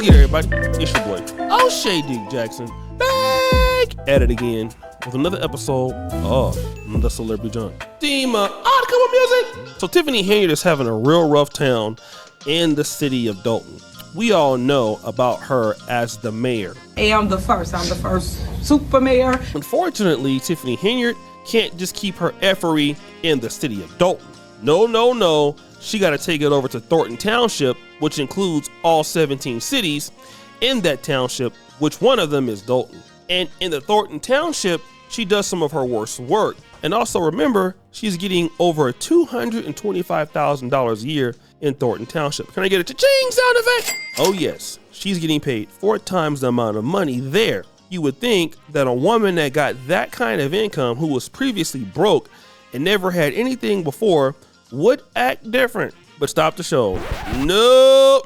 again, everybody. It's your boy, O'Shea Dick Jackson, back at it again with another episode of The Celebrity Junk. Team Come Music. So Tiffany Henyard is having a real rough town in the city of Dolton. We all know about her as the mayor. Hey, I'm the first super mayor. Unfortunately, Tiffany Henyard can't just keep her effery in the city of Dolton. No. She got to take it over to Thornton Township, which includes all 17 cities in that township, which one of them is Dolton. And in the Thornton Township, she does some of her worst work. And also remember, she's getting over $225,000 a year in Thornton Township. Can I get a cha-ching sound effect? Oh yes, she's getting paid 4 times the amount of money there. You would think that a woman that got that kind of income, who was previously broke and never had anything before, would act different. But stop the show. No.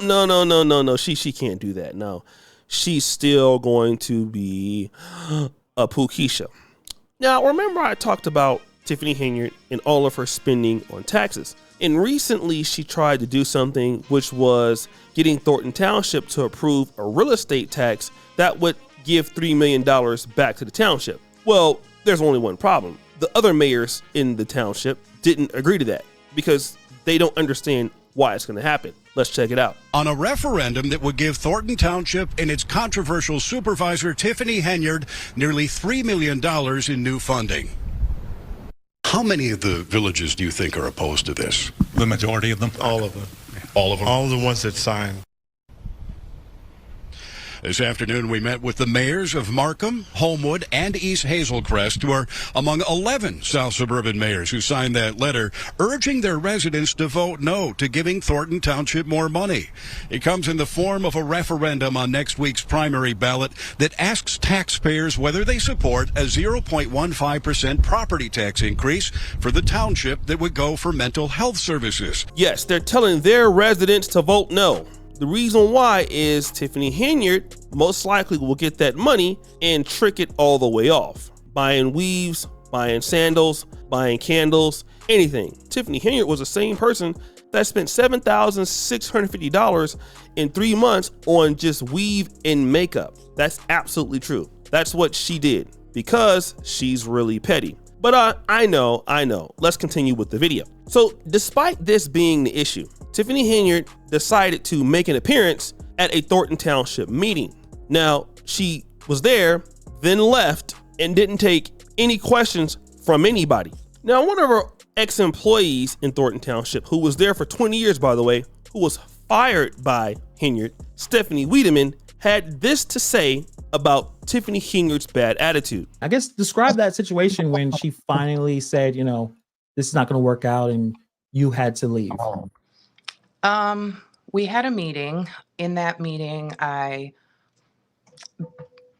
She can't do that. No, she's still going to be a Pookeisha. Now, remember I talked about Tiffany Henyard and all of her spending on taxes. And recently she tried to do something, which was getting Thornton Township to approve a real estate tax that would give $3 million back to the township. Well, there's only one problem. The other mayors in the township didn't agree to that because they don't understand why it's going to happen. Let's check it out. On a referendum that would give Thornton Township and its controversial supervisor, Tiffany Henyard, nearly $3 million in new funding. How many of the villages do you think are opposed to this? The majority of them. All of them. All of them? All the ones that signed. This afternoon, we met with the mayors of Markham, Homewood, and East Hazelcrest, who are among 11 South Suburban mayors who signed that letter urging their residents to vote no to giving Thornton Township more money. It comes in the form of a referendum on next week's primary ballot that asks taxpayers whether they support a 0.15% property tax increase for the township that would go for mental health services. Yes, they're telling their residents to vote no. The reason why is Tiffany Henyard most likely will get that money and trick it all the way off. Buying weaves, buying sandals, buying candles, anything. Tiffany Henyard was the same person that spent $7,650 in 3 months on just weave and makeup. That's absolutely true. That's what she did because she's really petty. But I know. Let's continue with the video. So despite this being the issue, Tiffany Henyard decided to make an appearance at a Thornton Township meeting. Now, she was there, then left, and didn't take any questions from anybody. Now, one of her ex-employees in Thornton Township, who was there for 20 years, by the way, who was fired by Henyard, Stephanie Wiedemann, had this to say about Tiffany Henyard's bad attitude. I guess describe that situation when she finally said, this is not going to work out and you had to leave. We had a meeting. In that meeting, I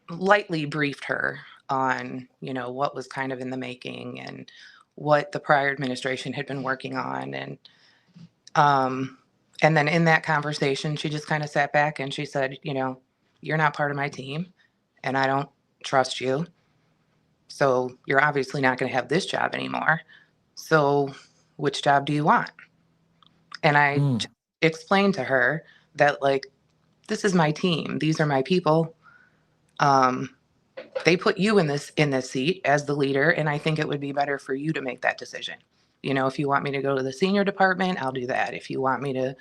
lightly briefed her on, what was kind of in the making and what the prior administration had been working on. And then in that conversation, she just kind of sat back and she said, you're not part of my team and I don't trust you. So you're obviously not going to have this job anymore. So which job do you want? And I explained to her that, this is my team. These are my people. They put you in this seat as the leader, and I think it would be better for you to make that decision. If you want me to go to the senior department, I'll do that. If you want me to,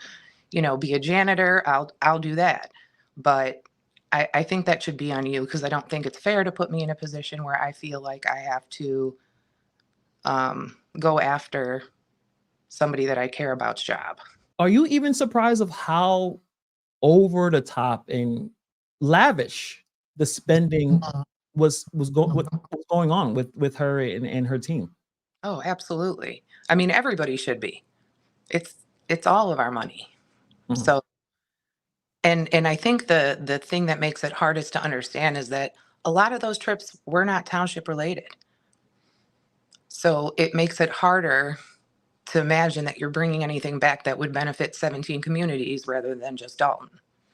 be a janitor, I'll do that. But I think that should be on you because I don't think it's fair to put me in a position where I feel like I have to go after somebody that I care about's job. Are you even surprised of how over the top and lavish the spending was going on with her and her team? Oh, absolutely. I mean, everybody should be. It's all of our money. Mm-hmm. So, and I think the thing that makes it hardest to understand is that a lot of those trips were not township related. So it makes it harder to imagine that you're bringing anything back that would benefit 17 communities rather than just Dolton.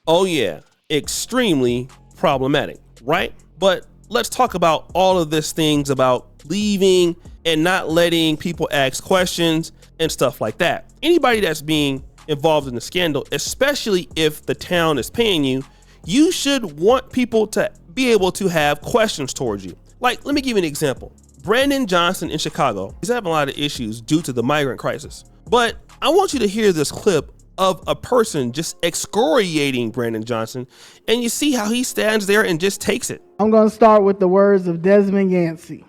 Oh yeah, extremely problematic, right? But let's talk about all of these things about leaving and not letting people ask questions and stuff like that. Anybody that's being involved in the scandal, especially if the town is paying you, you should want people to be able to have questions towards you. Like, let me give you an example. Brandon Johnson in Chicago is having a lot of issues due to the migrant crisis. But I want you to hear this clip of a person just excoriating Brandon Johnson, and you see how he stands there and just takes it. I'm going to start with the words of Desmond Yancey.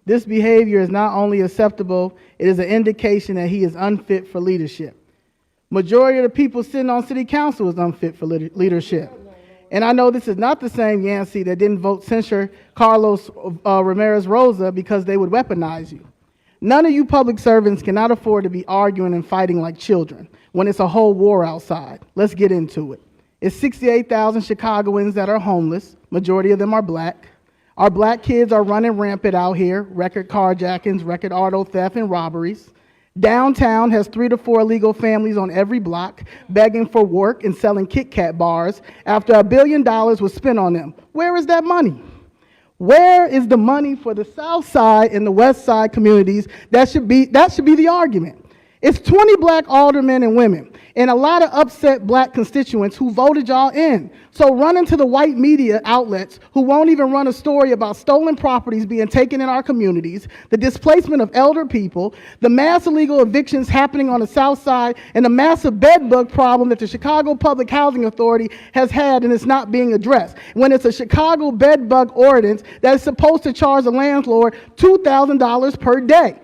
This behavior is not only acceptable, it is an indication that he is unfit for leadership. Majority of the people sitting on city council is unfit for leadership. And I know this is not the same Yancey that didn't vote censure Carlos Ramirez Rosa because they would weaponize you. None of you public servants cannot afford to be arguing and fighting like children when it's a whole war outside. Let's get into it. It's 68,000 Chicagoans that are homeless. Majority of them are black. Our black kids are running rampant out here. Record carjackings, record auto theft, and robberies. Downtown has 3 to 4 illegal families on every block begging for work and selling Kit Kat bars after $1 billion was spent on them. Where is that money? Where is the money for the South Side and the West Side communities? That should be the argument. It's 20 black aldermen and women and a lot of upset black constituents who voted y'all in. So run into the white media outlets who won't even run a story about stolen properties being taken in our communities, the displacement of elder people, the mass illegal evictions happening on the South Side, and the massive bed bug problem that the Chicago Public Housing Authority has had and it's not being addressed. When it's a Chicago bed bug ordinance that is supposed to charge a landlord $2,000 per day.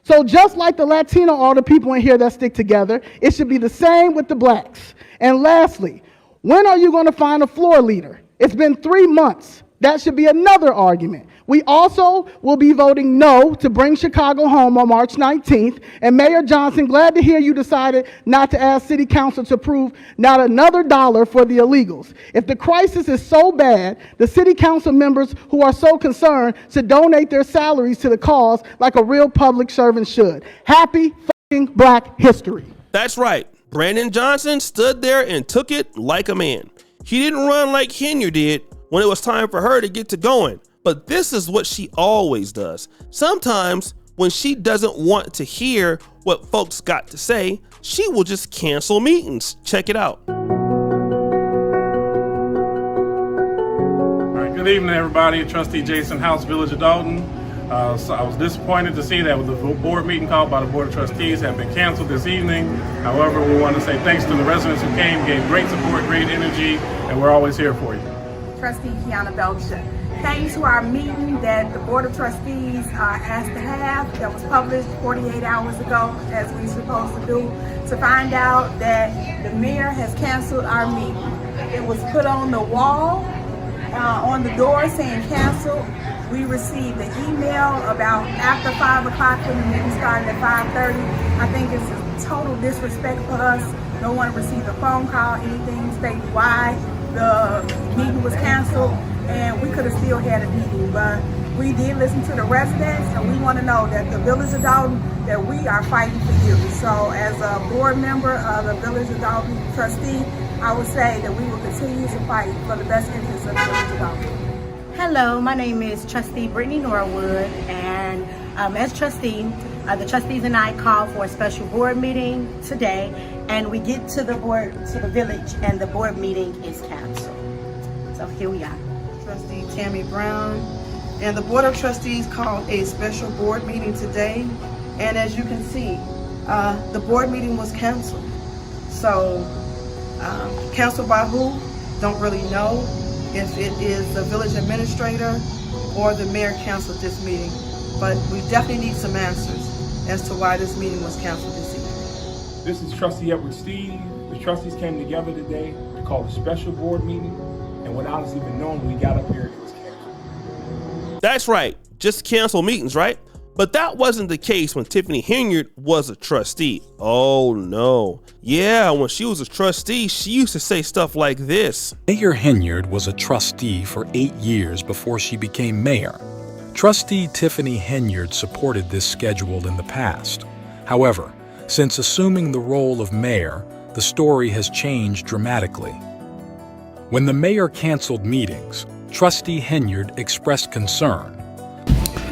So just like the Latino, all the people in here that stick together, it should be the same with the blacks. And lastly, when are you going to find a floor leader? It's been 3 months. That should be another argument. We also will be voting no to bring Chicago home on March 19th. And Mayor Johnson, glad to hear you decided not to ask City Council to approve not another dollar for the illegals. If the crisis is so bad, the City Council members who are so concerned should donate their salaries to the cause like a real public servant should. Happy fucking Black History. That's right. Brandon Johnson stood there and took it like a man. He didn't run like Henyard did when it was time for her to get to going. But this is what she always does. Sometimes when she doesn't want to hear what folks got to say, she will just cancel meetings. Check it out. All right, good evening, everybody. Trustee Jason House, Village of Dolton. So I was disappointed to see that the board meeting called by the Board of Trustees had been canceled this evening. However, we want to say thanks to the residents who came, gave great support, great energy, and we're always here for you. Trustee Kiana Belcher. Thanks to our meeting that the Board of Trustees asked to have, that was published 48 hours ago, as we're supposed to do, to find out that the mayor has canceled our meeting. It was put on the wall, on the door saying canceled. We received an email about after 5 o'clock when the meeting started at 5:30. I think it's a total disrespect for us. No one received a phone call, anything stating why the meeting was canceled, and we could have still had a meeting, but we did listen to the residents, and we want to know that the Village of Dolton, that we are fighting for you. So as a board member of the Village of Dolton trustee, I would say that we will continue to fight for the best interests of the Village of Dolton. Hello, my name is Trustee Brittany Norwood, and as trustee, the trustees and I called for a special board meeting today, and we get to the village, and the board meeting is canceled. So here we are. Trustee Tammy Brown, and the Board of Trustees called a special board meeting today, and as you can see, the board meeting was canceled. So, canceled by who? Don't really know. If it is the village administrator or the mayor canceled this meeting, but we definitely need some answers as to why this meeting was canceled this evening. This is Trustee Edward Steve. The trustees came together today to call a special board meeting, and without us even knowing, when we got up here, it was canceled. That's right, just cancel meetings, right? But that wasn't the case when Tiffany Henyard was a trustee. Oh no. Yeah, when she was a trustee, she used to say stuff like this. Mayor Henyard was a trustee for 8 years before she became mayor. Trustee Tiffany Henyard supported this schedule in the past. However, since assuming the role of mayor, the story has changed dramatically. When the mayor canceled meetings, Trustee Henyard expressed concern.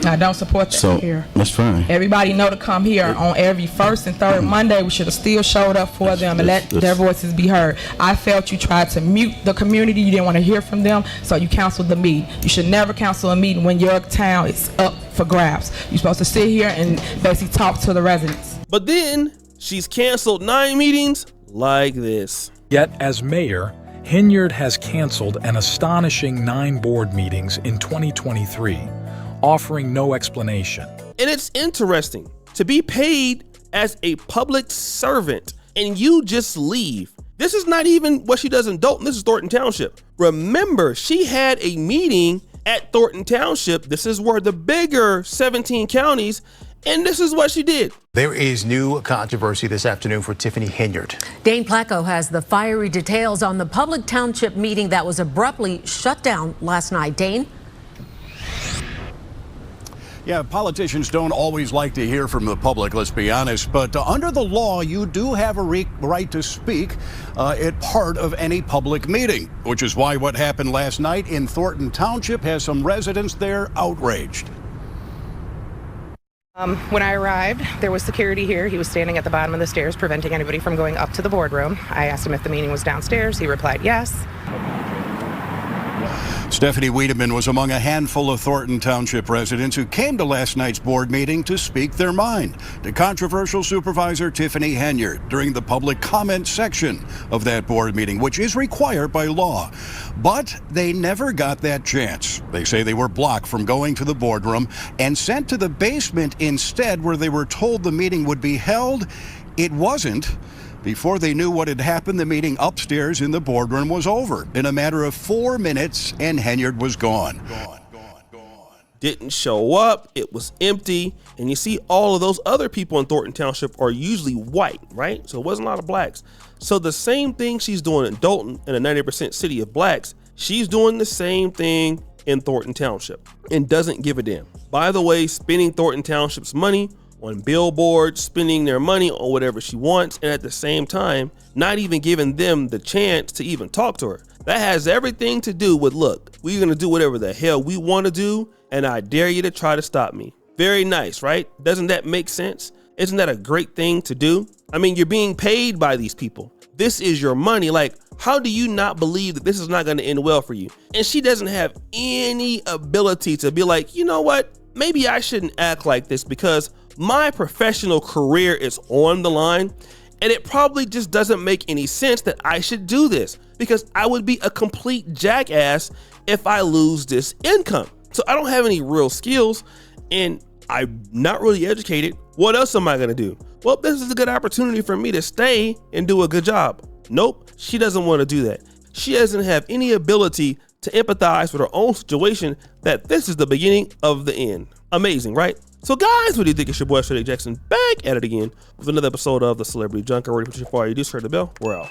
I don't support that So here. that's fine. Everybody know to come here on every first and third Monday. We should have still showed up for them and let their voices be heard. I felt you tried to mute the community. You didn't want to hear from them, so you canceled the meeting. You should never cancel a meeting when your town is up for grabs. You're supposed to sit here and basically talk to the residents. But then she's canceled 9 meetings like this. Yet, as mayor, Henyard has canceled an astonishing 9 board meetings in 2023, offering no explanation. And it's interesting to be paid as a public servant and you just leave. This is not even what she does in Dolton. This is Thornton Township. Remember, she had a meeting at Thornton Township. This is where the bigger 17 counties, and this is what she did. There is new controversy this afternoon for Tiffany Henyard. Dane Placco has the fiery details on the public township meeting that was abruptly shut down last night. Dane? Yeah, politicians don't always like to hear from the public, let's be honest, but under the law, you do have a right to speak at part of any public meeting, which is why what happened last night in Thornton Township has some residents there outraged. When I arrived, there was security here. He was standing at the bottom of the stairs, preventing anybody from going up to the boardroom. I asked him if the meeting was downstairs. He replied yes. Stephanie Wiedemann was among a handful of Thornton Township residents who came to last night's board meeting to speak their mind to controversial Supervisor Tiffany Henyard during the public comment section of that board meeting, which is required by law. But they never got that chance. They say they were blocked from going to the boardroom and sent to the basement instead, where they were told the meeting would be held. It wasn't. Before they knew what had happened, the meeting upstairs in the boardroom was over in a matter of 4 minutes, and Henyard was gone. Didn't show up, it was empty, and you see all of those other people in Thornton Township are usually white, right? So it wasn't a lot of blacks. So the same thing she's doing in Dolton, in a 90% city of blacks, she's doing the same thing in Thornton Township and doesn't give a damn. By the way, spending Thornton Township's money on billboards, spending their money on whatever she wants, and at the same time, not even giving them the chance to even talk to her. That has everything to do with, look, we're gonna do whatever the hell we wanna do, and I dare you to try to stop me. Very nice, right? Doesn't that make sense? Isn't that a great thing to do? I mean, you're being paid by these people. This is your money. Like, how do you not believe that this is not gonna end well for you? And she doesn't have any ability to be like, you know what? Maybe I shouldn't act like this because my professional career is on the line, and it probably just doesn't make any sense that I should do this because I would be a complete jackass if I lose this income. So I don't have any real skills and I'm not really educated. What else am I gonna do? Well, this is a good opportunity for me to stay and do a good job. Nope, she doesn't want to do that. She doesn't have any ability to empathize with her own situation, that this is the beginning of the end. Amazing, right? So guys, what do you think? It's your boy Shady Jackson back at it again with another episode of the Celebrity Junker. Ready to push you for you. Do turn the bell. We're out.